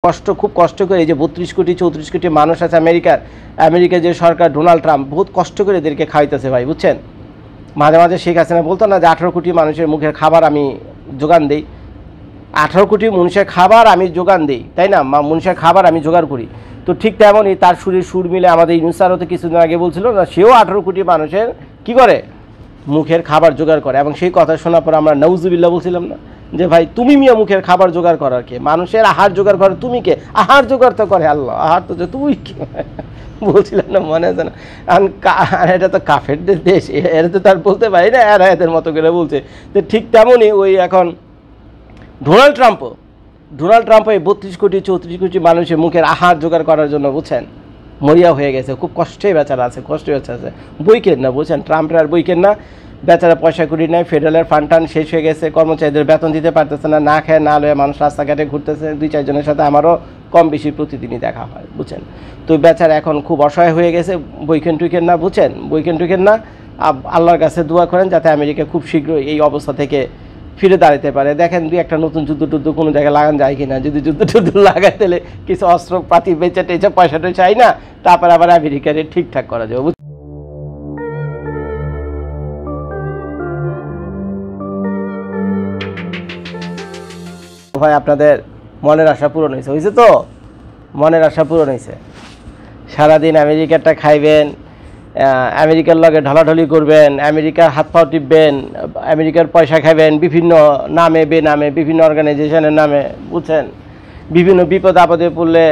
খুব কষ্ট করে এই যে 32 কোটি 34 কোটি মানুষ আছে আমেরিকার যে সরকার ডোনাল্ড ট্রাম্প বহুত কষ্ট করে এদেরকে খাওয়াইতেছে ভাই, বুঝছেন। মাঝে মাঝে শেখ হাসিনা বলতো না যে 18 কোটি মানুষের মুখের খাবার আমি যোগান দেই, 18 কোটি মানুষের খাবার আমি যোগান দিই, তাই না, মানুষের খাবার আমি জোগাড় করি। তো ঠিক তেমনই তার সুরের সুর মিলে আমাদের ইউনুসারও তো কিছুদিন আগে বলছিল না, সেও 18 কোটি মানুষের কি করে মুখের খাবার জোগাড় করে। এবং সেই কথা শোনার পর আমরা নাউজুবিল্লাহ বলছিলাম না যে ভাই তুমি মিয়া মুখের খাবার জোগাড় করার কে, মানুষের আহার জোগাড় করে তুমি কে, আহার জোগাড় তো করে আল্লাহ, আহার তো তুই কে বলছিলাম না, মনে আছে না। আর এটা তো কাফেরদের দেশ, এটা তো তার বলতে পারি না, এরা এদের মতো করে বলছে। তো ঠিক তেমনই ওই এখন ডোনাল্ড ট্রাম্পও এই 32 কোটি 34 কোটি মানুষের মুখের আহার জোগাড় করার জন্য, বুঝছেন, মরিয়া হয়ে গেছে, খুব কষ্টে বেচারা আছে, কষ্টে বেচা আছে, বই কেন না, বুঝছেন, ট্রাম্পের আর বই কেন না, বেচারা পয়সা করি নাই, ফেডারেলের ফান্ড টান শেষ হয়ে গেছে, কর্মচারীদের বেতন দিতে পারতেছে না, না খেয়ে না লয়ে মানুষ রাস্তাঘাটে ঘুরতেছে, 2-4 জনের সাথে আমারও কম বেশি প্রতিদিনই দেখা হয়, বুঝছেন। তো বেচারা এখন খুব অসহায় হয়ে গেছে, বইকেন টুইকেন না, বুঝছেন, বইকেন টুইকেন না, আল্লাহর কাছে দোয়া করেন যাতে আমেরিকা খুব শীঘ্রই এই অবস্থা থেকে ফিরে দাঁড়াতে পারে। দেখেন একটা নতুন যুদ্ধ কোনো জায়গায় লাগান যায় কিনা, যদি যুদ্ধ লাগাই তাহলে কিছু অস্ত্রপাতি বেচে টেচে পয়সা চাই না, তারপর আবার আমেরিকারে ঠিকঠাক করা যাবে। ভাই আপনাদের মনের আশা পূরণ হয়েছে তো, মনের আশা পূরণ হয়েছে। সারাদিন আমেরিকারটা খাইবেন, আমেরিকার লগে ঢলাঢলি করবেন, আমেরিকার হাত পাও টিপবেন, আমেরিকার পয়সা খাবেন বিভিন্ন নামে বেনামে, বিভিন্ন অর্গানাইজেশনের নামে, বুঝছেন। বিভিন্ন বিপদ আপদে পড়লে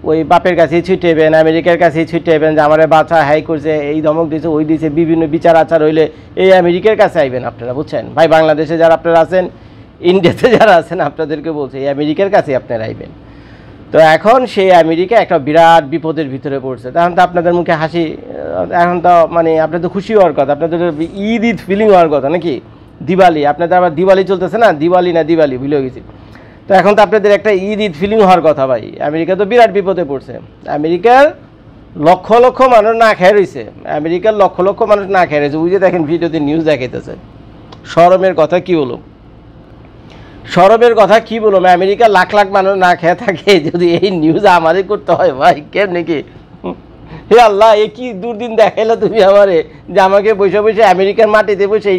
ওই বাপের কাছেই ছুটেবেন, আমেরিকার কাছেই ছুটেবেন যে আমারে বাচ্চা হাই করছে, এই ধমক দিয়েছে, ওই দিয়েছে, বিভিন্ন বিচার আচার হইলে এই আমেরিকার কাছে আইবেন আপনারা, বুঝছেন ভাই। বাংলাদেশে যারা আপনারা আছেন, ইন্ডিয়াতে যারা আছেন, আপনাদেরকে বলছে এই আমেরিকার কাছে আপনারা আইবেন। তো এখন সেই আমেরিকা একটা বিরাট বিপদের ভিতরে পড়ছে। তখন তো আপনাদের মুখে হাসি, এখন তো মানে আপনাদের খুশি হওয়ার কথা, আপনাদের ঈদ ফিলিং হওয়ার কথা নাকি, দিওয়ালি, আপনাদের আবার দিওয়ালি চলতেছে না, দিওয়ালি ভুলে গেছি। তো এখন তো আপনাদের একটা ঈদ ফিলিং হওয়ার কথা ভাই। আমেরিকা তো বিরাট বিপদে পড়ছে, আমেরিকার লক্ষ লক্ষ মানুষ না খেয়ে রয়েছে, আমেরিকার লক্ষ লক্ষ মানুষ না খেয়ে রয়েছে। বুঝে দেখেন ভিডিওতে নিউজ দেখাইতেছে, শরমের কথা কি বলো, শরমের কথা কি বলবো, আমেরিকা লাখ লাখ মানুষ না খেয়ে থাকে, যদি এই নিউজ আমারই করতে হয় ভাই, কেমনি কি, হে আল্লাহ, এ কি দুর্দিন দেখাইলো তুমি আমারে, যে আমাকে বসে বসে আমেরিকার মাটিতে বসে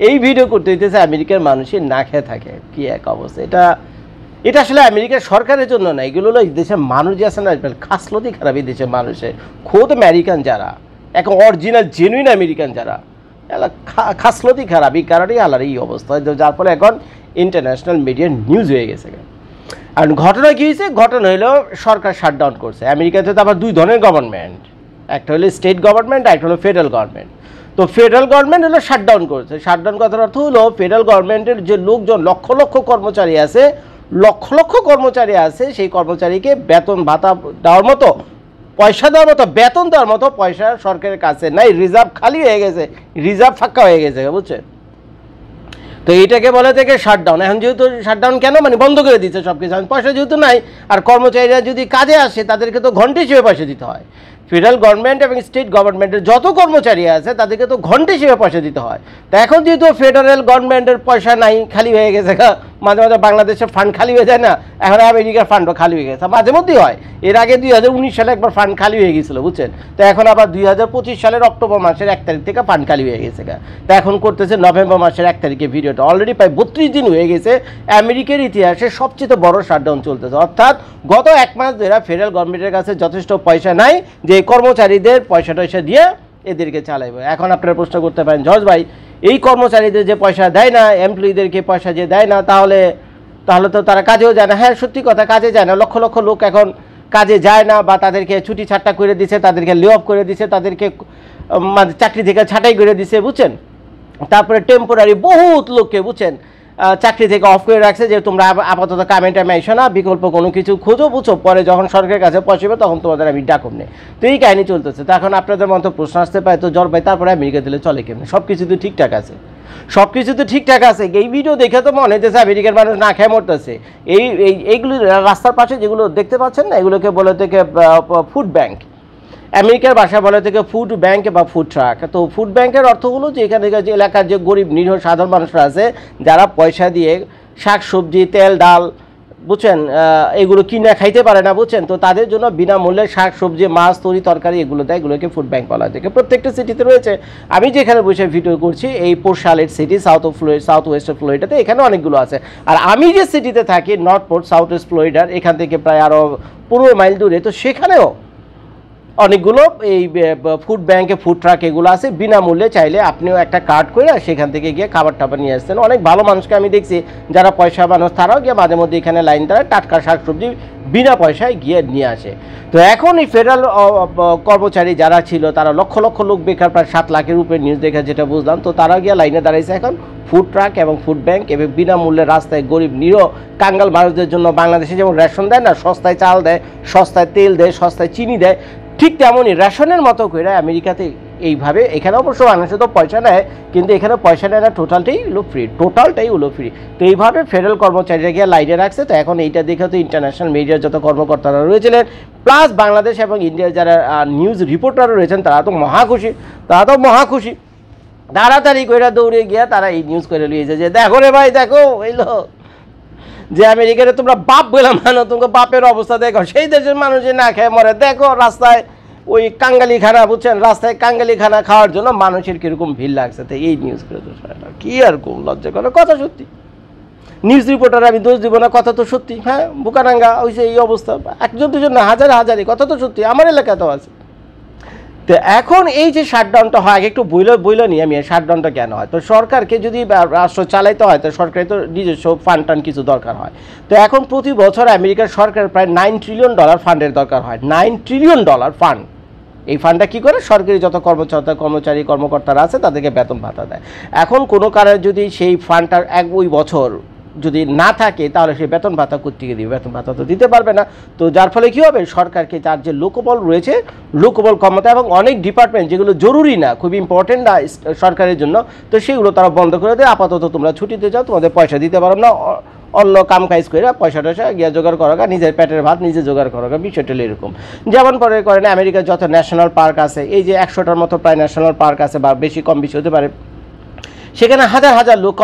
এই ভিডিও করতে হইতেছে, আমেরিকার মানুষের না খেয়ে থাকে, কি এক অবস্থা। এটা আসলে আমেরিকার সরকারের জন্য না, এগুলো হলো দেশের মানুষ যে আছে না, খাসলতি খারাপ এই দেশের মানুষের, খোদ আমেরিকান যারা এখন অরিজিনাল জেনুইন আমেরিকান যারা, খাসলতি খারাপ, এই কারণেই আল্লাহর এই অবস্থা, যার ফলে এখন ইন্টারন্যাশনাল মিডিয়ার নিউজ হয়ে গেছে। আর ঘটনা কী হয়েছে, ঘটনা হলো সরকার শাটডাউন করছে। আমেরিকাতে তো আবার দুই ধরনের গভর্নমেন্ট, একটা হলো স্টেট গভর্নমেন্ট, একটা হলো ফেডারেল গভর্নমেন্ট। তো ফেডারেল গভর্নমেন্ট হলো শাটডাউন করেছে। শাটডাউন কথার অর্থ হলো ফেডারেল গভর্নমেন্টের যে লোকজন লক্ষ লক্ষ কর্মচারী আছে, সেই কর্মচারীকে বেতন ভাতা দেওয়ার মতো, পয়সা দেওয়ার মতো, বেতন দেওয়ার মতো পয়সা সরকারের কাছে নাই, রিজার্ভ খালি হয়ে গেছে, রিজার্ভ ফাঁকা হয়ে গেছে, বুঝছেন। তো এইটাকে বলে থেকে শাটডাউন। এখন যেহেতু শাটডাউন কেন, মানে বন্ধ করে দিচ্ছে সব কিছু, পয়সা যেহেতু নাই, আর কর্মচারীরা যদি কাজে আসে তাদেরকে তো ঘন্টা হিসেবে পয়সা দিতে হয়। ফেডারেল গভর্নমেন্ট এবং স্টেট গভর্নমেন্টের যত কর্মচারী আছে তাদেরকে তো ঘন্টা হিসেবে পয়সা দিতে হয়। তো এখন যেহেতু ফেডারেল গভর্নমেন্টের পয়সা নাই, খালি হয়ে গেছে, মাঝে মাঝে বাংলাদেশের ফান্ড খালি হয়ে যায় না, এখন আমেরিকার ফান্ডও খালি হয়ে গেছে, মাঝে মধ্যেই হয়। এর আগে 2019 সালে একবার ফান্ড খালি হয়ে গেছিল, বুঝছেন। তো এখন আবার 2025 সালের অক্টোবর মাসের 1 তারিখ থেকে ফান্ড খালি হয়ে গেছে। তো এখন করতেছে নভেম্বর মাসের 1 তারিখে ভিডিওটা, অলরেডি প্রায় 32 দিন হয়ে গেছে। আমেরিকার ইতিহাসে সবচেয়ে বড় শাটডাউন চলতেছে, অর্থাৎ গত 1 মাস ধরে ফেডারেল গভর্নমেন্টের কাছে যথেষ্ট পয়সা নাই যে কর্মচারীদের পয়সা টয়সা দিয়ে এদেরকে চালাইবে। এখন আপনারা প্রশ্ন করতে পারেন, জজ ভাই, এই কর্মচারীদের যে পয়সা দেয় না, এমপ্লয়িদেরকে পয়সা যে দেয় না, তাহলে তো তারা কাজেও যায় না। হ্যাঁ, সত্যি কথা, কাজে যায় না, লক্ষ লক্ষ লোক এখন কাজে যায় না, বা তাদেরকে ছুটি ছাঁটা করে দিছে, তাদেরকে লে অফ করে দিছে, তাদেরকে চাকরি থেকে ছাঁটাই করে দিছে, বুঝছেন। তারপরে টেম্পোরারি বহুত লোককে, বুঝছেন, চাকরি থেকে অফ করে রাখছে, যে তোমরা আপাতত কামে টাইমে এসো না, বিকল্প কোনো কিছু খোঁজো, বুঝছো, পরে যখন সরকারের কাছে পৌঁছবে তখন তোমাদের আমি ডাকুম নেই। তো এই কাহিনী চলতেছে। তো এখন আপনাদের মতো প্রশ্ন আসতে পারে, তো জ্বর ভাই তারপরে আমেরিকা দিলে চলে কেমনি, সব কিছু তো ঠিকঠাক আছে, এই ভিডিও দেখে তো মনে হচ্ছে আমেরিকার মানুষ না খেয়ে মরতেছে। এইগুলো রাস্তার পাশে যেগুলো দেখতে পাচ্ছেন না, এগুলোকে বলে থেকে ফুড ব্যাংক, আমেরিকার ভাষা বলে থেকে ফুড ব্যাংক বা ফুড ট্রাক। তো ফুড ব্যাংকের অর্থ হলো যে এখানে যে এলাকার যে গরিব নিরীহ সাধারণ মানুষরা আছে, যারা পয়সা দিয়ে শাক সবজি, তেল ডাল, বুঝছেন এগুলো কিনে খাইতে পারে না, বুঝছেন, তো তাদের জন্য বিনামূল্যে শাক সবজি মাছ তরি তরকারি এগুলো দেয়, এগুলোকে ফুড ব্যাংক বলা হয়। প্রত্যেকটা সিটিতে রয়েছে। আমি যেখানে বসে ভিডিও করছি এই Port Charlotte city, south west ফ্লোরিডাতে, এখানে অনেকগুলো আছে। আর আমি যে সিটিতে থাকি নর্থ পোর্ট, সাউথ ওয়েস্ট ফ্লোরিডার, এখান থেকে প্রায় আরও 15 মাইল দূরে, তো সেখানেও অনেকগুলো এই ফুড ব্যাংকে ফুড ট্রাক এগুলো আছে, বিনামূল্যে চাইলে আপনিও একটা কার্ড করে সেখান থেকে গিয়ে খাবার টাবার নিয়ে আসতেন। অনেক ভালো মানুষকে আমি দেখছি যারা পয়সা মানুষ, তারাও গিয়ে মাঝে মধ্যে এখানে লাইন দ্বারা টাটকা শাকসবজি বিনা পয়সায় গিয়ে নিয়ে আসে। তো এখন এই ফেডারেল কর্মচারী যারা ছিল তারা লক্ষ লক্ষ লোক বেকার, প্রায় 7 লাখের উপরে নিউজ দেখে যেটা বুঝলাম, তো তারা গিয়ে লাইনে দাঁড়াইছে এখন ফুড ট্রাক এবং ফুড ব্যাংক, এবং বিনামূল্যে রাস্তায় গরিব নিরীহ কাঙ্গাল মানুষদের জন্য বাংলাদেশে যেমন রেশন দেয় না, সস্তায় চাল দেয়, সস্তায় তেল দেয়, সস্তায় চিনি দেয়, ঠিক তেমনই রেশনের মতো করে আমেরিকাতে এইভাবে, এখানে অবশ্য বাংলাদেশে তো পয়সা নেয়, কিন্তু এখানে পয়সা নেয় না, টোটালটাই হলো ফ্রি, টোটালটাই হলো ফ্রি। তো এইভাবে ফেডারেল কর্মচারীরা গিয়ে লাইনে রাখছে। তো এখন এইটা দেখে তো ইন্টারন্যাশনাল মিডিয়ার যত কর্মকর্তারা রয়েছিলেন, প্লাস বাংলাদেশ এবং ইন্ডিয়ার যারা নিউজ রিপোর্টারও রয়েছেন, তারা তো মহাখুশি, তাড়াতাড়ি করে দৌড়ে গিয়া তারা এই নিউজ করে লিয়েছে যে দেখো রে ভাই, দেখো এলো যে আমেরিকাতে তোমরা বাপ বলে মানো, তোমাকে বাপের অবস্থা দেখো, সেই দেশের মানুষ যে না খেয়ে মরে, দেখো রাস্তায় ওই কাঙ্গালি খানা, বুঝছেন, রাস্তায় কাঙ্গালি খানা খাওয়ার জন্য মানুষের কিরকম ভিড় লাগছে। তো এই নিউজ করে তো কি আর কম লজ্জা করে, কথা সত্যি, নিউজ রিপোর্টার আমি দোষ দিব না, কথা তো সত্যি। হ্যাঁ, বুকারাঙ্গা হয়েছে এই অবস্থা, একজন দুজন না, হাজারে, কথা তো সত্যি, আমার এলাকাতেও আছে। তো এখন এই যে শাটডাউনটা হয়, একটু বইল নিয়ে আমি শাটডাউনটা কেন হয়। তো সরকারকে যদি রাষ্ট্র চালাইতে হয়, তো সরকারের তো নিজস্ব ফান্ড টান কিছু দরকার হয়। তো এখন প্রতি বছর আমেরিকার সরকারের প্রায় $9 ট্রিলিয়ন ফান্ডের দরকার হয়, $9 ট্রিলিয়ন ফান্ড। এই ফান্ডটা কী করে, সরকারি যত কর্মচারী কর্মকর্তারা আছে তাদেরকে বেতন ভাতা দেয়। এখন কোনো কারণে যদি সেই ফান্ডটার ওই বছর যদি না থাকে, তাহলে সেই বেতন ভাতা কোত্থেকে দিবে, বেতন ভাতা তো দিতে পারবে না। তো যার ফলে কী হবে, সরকারকে তার যে লোকবল রয়েছে, লোকবল ক্ষমতা এবং অনেক ডিপার্টমেন্ট যেগুলো জরুরি না, খুব ইম্পর্টেন্ট না সরকারের জন্য, তো সেগুলো তারা বন্ধ করে দেয়। আপাতত তোমরা ছুটিতে যাও, তোমাদের পয়সা দিতে পারো না, অন্য কাম কাজ করে পয়সা টয়সা গিয়া জোগাড় করো, নিজের পেটের ভাত নিজে জোগাড় করো, বিষয়টা এরকম। যেমন পরে করেন আমেরিকার যত ন্যাশনাল পার্ক আছে, এই যে 100টার মতো প্রায় ন্যাশনাল পার্ক আছে, বা বেশি কম বেশি হতে পারে, সেখানে হাজার হাজার লোক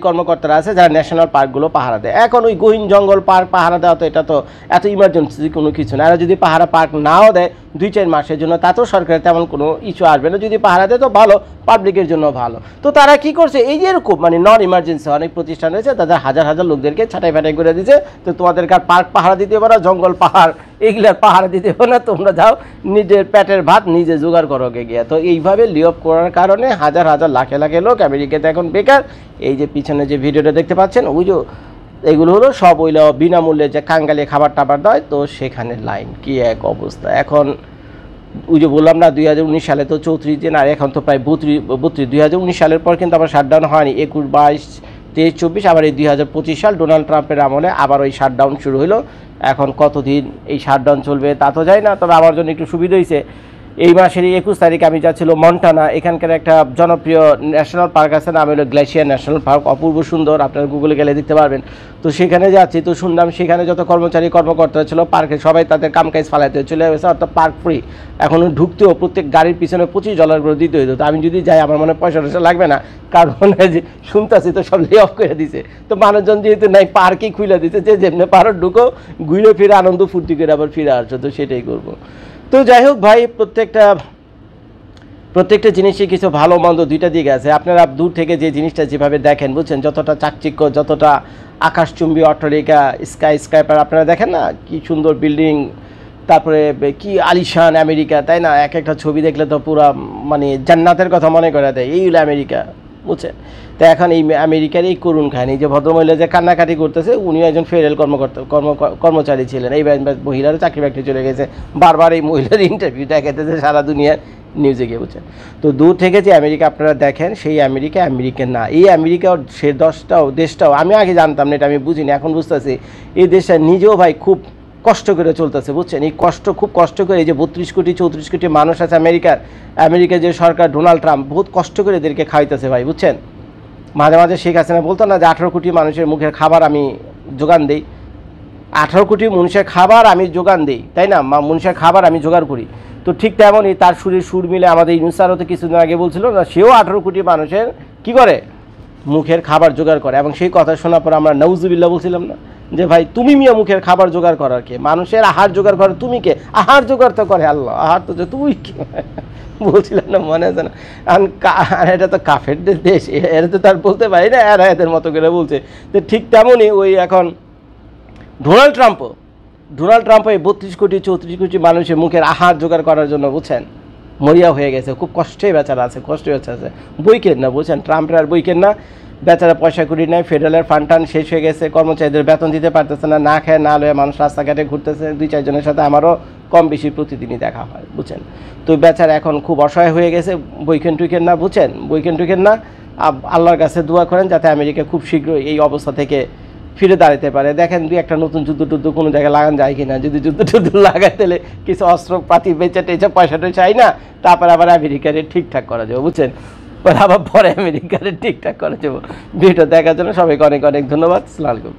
কর্মকর্তারা আছে যারা ন্যাশনাল পার্কগুলো পাহারা দেয়। এখন ওই গহীন জঙ্গল পার্ক পাহারা দেওয়া তো এটা তো এত ইমার্জেন্সি কোনো কিছু না। আর যদি পাহারা পার্ক নাও দেয় 2-4 মাসের জন্য, তাতেও সরকারের তেমন কোনো ইস্যু আসবে না। যদি পাহারা দেয় তো ভালো, পাবলিকের জন্য ভালো। তো তারা কি করছে, এই যে এরকম মানে নন ইমার্জেন্সি অনেক প্রতিষ্ঠান রয়েছে, তাদের হাজার হাজার লোকদেরকে ছাঁটাই ফাটাই করে দিচ্ছে। তো তোমাদেরকে আর পার্ক পাহারা দিতে পারো, জঙ্গল পাহাড় এগুলার পাহারা দিতে হবে না, তোমরা যাও নিজের পেটের ভাত নিজে জোগাড় করো গিয়ে। তো এইভাবে লিঅফ করার কারণে হাজার হাজার লাখে লাখে লোক আমেরিকাতে এখন বেকার। এই যে পিছনে যে ভিডিওটা দেখতে পাচ্ছেন, ওই যে এগুলো হলো সব ওইল বিনামূল্যে যে কাঙ্গালি খাবার টাবার দেয়, তো সেখানে লাইন কি এক অবস্থা। এখন ওই যে বললাম না 2019 সালে তো 34 দিন, আর এখন তো প্রায় 32। 2019 সালের পর কিন্তু আবার শাটডাউন হয়নি, 21, 22, 23, 24, আবার এই 2025 সাল ডোনাল্ড ট্রাম্পের আমলে আবার ওই শাটডাউন শুরু হলো। এখন কতদিন এই শাটডাউন চলবে তা তো যায় না। তবে আমার জন্য একটু সুবিধা হয়েছে, এই মাসের 21 তারিখ আমি যাচ্ছিল মন্টানা, এখানকার একটা জনপ্রিয় ন্যাশনাল পার্ক আছে, নাম হলো গ্লেশিয়ার ন্যাশনাল পার্ক, অপূর্ব সুন্দর, আপনারা গুগলে গেলে দেখতে পারবেন। তো সেখানে যাচ্ছি, তো শুনলাম সেখানে যত কর্মকর্তা ছিল পার্কে সবাই তাদের কামকাজ ফালাইতে চলে গেছে, অর্থাৎ পার্ক ফ্রি। এখন ঢুকতেও প্রত্যেক গাড়ির পিছনে $25 করে দিতে হইতো। তো আমি যদি যাই আমার মনে পয়সা টয়সা লাগবে না, কারণ যে শুনতেছি তো সব লে অফ করে দিছে। তো মানুষজন যেহেতু নাই, পার্কেই খুলে দিতে, যে যেমনি পারো ঢুকো, ঘুরে ফিরে আনন্দ ফুর্তি করে আবার ফিরে আসছো। তো সেটাই করবো। তো যাই হোক ভাই, প্রত্যেকটা জিনিসই কিছু ভালো মন্দ দুইটা দিক আছে। আপনারা দূর থেকে যে জিনিসটা যেভাবে দেখেন, বুঝছেন, যতটা চাকচিক্য, যতটা আকাশচুম্বী অট্টালিকা, স্কাইপার আপনারা দেখেন না, কি সুন্দর বিল্ডিং, তারপরে কি আলিশান আমেরিকা, তাই না? এক একটা ছবি দেখলে তো পুরো মানে জান্নাতের কথা মনে করে দেয়, এই হলো আমেরিকা, বুঝছেন। তো এখন এই আমেরিকার এই করুণ কাহিনী, যে ভদ্রমহিলা যে কান্নাকাটি করতেছে, উনি একজন ফেডারেল কর্মচারী ছিলেন। এই মহিলারও চাকরি বাকরি চলে গেছে, বারবার এই মহিলার ইন্টারভিউ দেখাইতেছে সারা দুনিয়ার নিউজে গিয়ে, বুঝছেন। তো দূর থেকে যে আমেরিকা আপনারা দেখেন, সেই আমেরিকা না। এই আমেরিকা সে দেশটাও আমি আগে জানতাম না, এটা আমি বুঝিনি, এখন বুঝতেছি। এই দেশটা নিজেও ভাই খুব কষ্ট করে চলতেছে, বুঝছেন। এই খুব কষ্ট করে, এই যে 32 কোটি 34 কোটি মানুষ আছে আমেরিকার যে সরকার ডোনাল্ড ট্রাম্প বহুত কষ্ট করে এদেরকে খাওয়াইতেছে ভাই, বুঝছেন। মাঝে মাঝে শেখ হাসিনা বলতো না যে 18 কোটি মানুষের মুখের খাবার আমি যোগান দিই, 18 কোটি মানুষের খাবার আমি যোগান দিই, তাই না, মানুষের খাবার আমি জোগাড় করি। তো ঠিক তেমনই তার সুর মিলে আমাদের ইউনুসারও তো কিছুদিন আগে বলছিল না, সেও 18 কোটি মানুষের কি করে মুখের খাবার জোগাড় করে। এবং সেই কথা শোনার পর আমরা নাউজুবিল্লাহ বলছিলাম না, যে ভাই তুমি মিয়া মুখের খাবার জোগাড় করার কে, মানুষের আহার জোগাড় করে তুমি কে, আহার জোগাড় তো করে আল্লাহ, আহার তো তুই কে বলছিলাম না মনে আছে না, আর এটা তো কাফেরদের দেশ, এটা তো তার বলতে পারি না, এরা এদের মতো করে বলছে। তো ঠিক তেমনই ওই এখন ডোনাল্ড ট্রাম্প এই 32 কোটি 34 কোটি মানুষের মুখের আহার জোগাড় করার জন্য বুঝছেন মরিয়া হয়ে গেছে, খুব কষ্টে বেচারা আছে, কষ্টে বেচারা আছে, বই কেন না বুঝছেন, ট্রাম্পের আর বই কেন না, বেচারা পয়সা করি নাই, ফেডারেলের ফান্ড টান শেষ হয়ে গেছে, কর্মচারীদের বেতন দিতে পারতেছে না, না খেয়ে না লয়ে মানুষ রাস্তাঘাটে ঘুরতেছে, 2-4 জনের সাথে আমারও কম বেশি প্রতিদিনই দেখা হয় বুঝছেন। তো বেচারা এখন খুব অসহায় হয়ে গেছে, বইকেন টুইকেন না বুঝছেন, বইকেন টুইকেন না, আল্লাহর কাছে দোয়া করেন যাতে আমেরিকা খুব শীঘ্রই এই অবস্থা থেকে ফিরে দাঁড়াতে পারে। দেখেন 2-1টা নতুন যুদ্ধ কোনো জায়গায় লাগান যায় কিনা, যদি যুদ্ধ লাগাই তাহলে কিছু অস্ত্রপাতি বেচে টেচে পয়সা চাই না, তারপর আবার আমেরিকারে ঠিকঠাক করা যাবে বুঝছেন, আবার পরে আমেরিকারে ঠিকঠাক করা যাবে। ভিডিও দেখার জন্য সবাইকে অনেক অনেক ধন্যবাদ। আসসালামু আলাইকুম।